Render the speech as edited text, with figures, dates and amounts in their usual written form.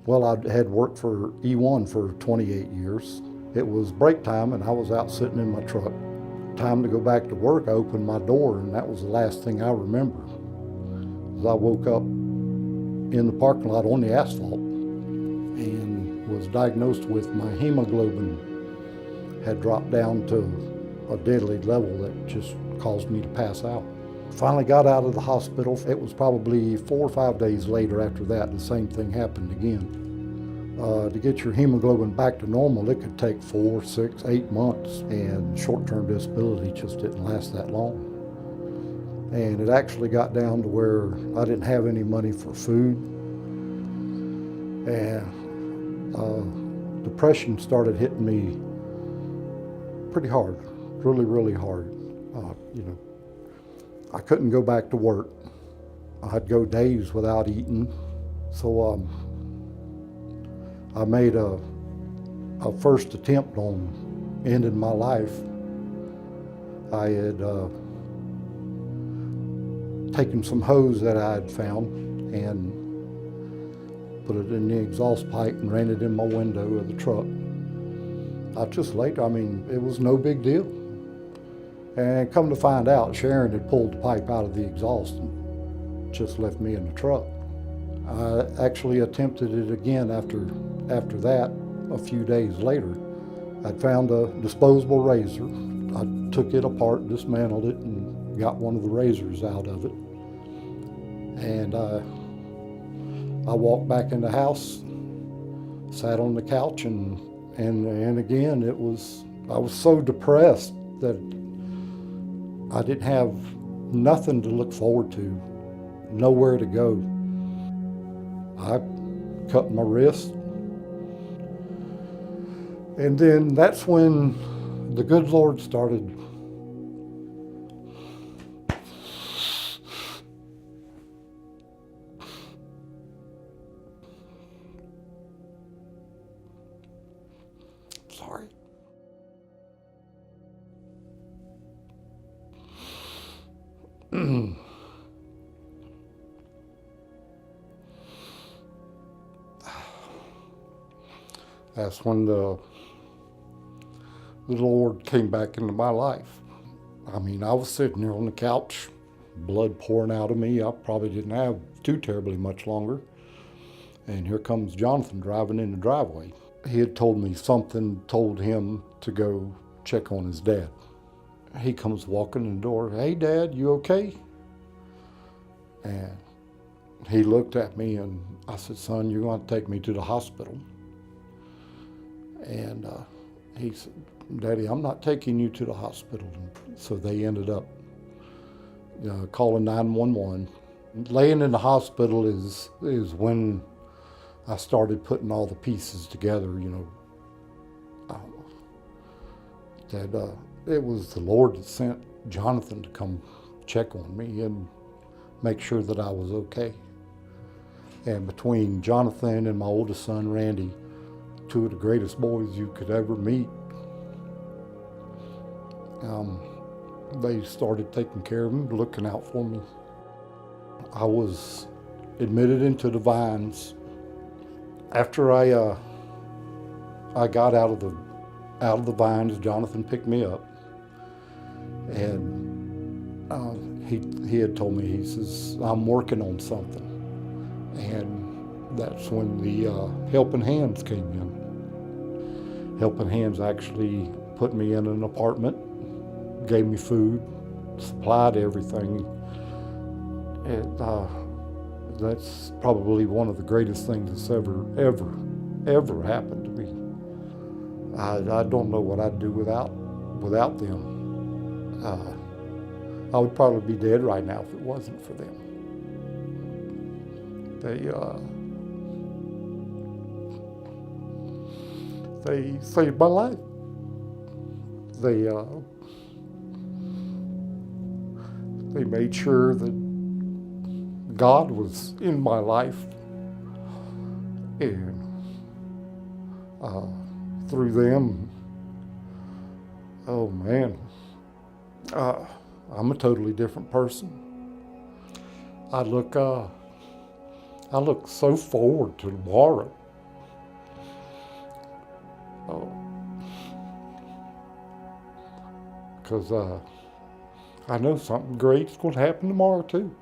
Well, I had worked for E1 for 28 years. It was break time and I was out sitting in my truck. Time to go back to work, I opened my door and that was the last thing I remember. As I woke up in the parking lot on the asphalt and was diagnosed with my hemoglobin had dropped down to a deadly level that just caused me to pass out. Finally got out of the hospital. It was probably 4 or 5 days later after that, the same thing happened again. To get your hemoglobin back to normal, it could take 4, 6, 8 months, and short-term disability just didn't last that long. And it actually got down to where I didn't have any money for food, and depression started hitting me pretty hard, really, really hard. I couldn't go back to work. I'd go days without eating. So I made a first attempt on ending my life. I had taken some hose that I had found and put it in the exhaust pipe and ran it in my window of the truck. I just later, it was no big deal. And come to find out, Sharon had pulled the pipe out of the exhaust and just left me in the truck. I actually attempted it again after that, a few days later. I'd found a disposable razor. I took it apart, dismantled it, and got one of the razors out of it. And I walked back in the house, sat on the couch, and again, I was so depressed that I didn't have nothing to look forward to, nowhere to go. I cut my wrist. And then that's when the good Lord started sorry. That's when the Lord came back into my life. I was sitting there on the couch, blood pouring out of me. I probably didn't have too terribly much longer. And here comes Jonathan driving in the driveway. He had told me something told him to go check on his dad. He comes walking in the door. "Hey, Dad, you okay?" And he looked at me and I said, "Son, you're going to take me to the hospital." And he said, "Daddy, I'm not taking you to the hospital." So they ended up calling 911. Laying in the hospital is when I started putting all the pieces together, that it was the Lord that sent Jonathan to come check on me and make sure that I was okay. And between Jonathan and my oldest son, Randy, two of the greatest boys you could ever meet, they started taking care of me, looking out for me. I was admitted into the vines. After I got out of the vines, Jonathan picked me up, and he had told me, he says, "I'm working on something." And that's when the Helping Hands came in. Helping Hands actually put me in an apartment, gave me food, supplied everything. And that's probably one of the greatest things that's ever happened to me. I don't know what I'd do without them. I would probably be dead right now if it wasn't for them. They saved my life. They made sure that God was in my life, and through them, oh man, I'm a totally different person. I look so forward to tomorrow. because I know something great's going to happen tomorrow too.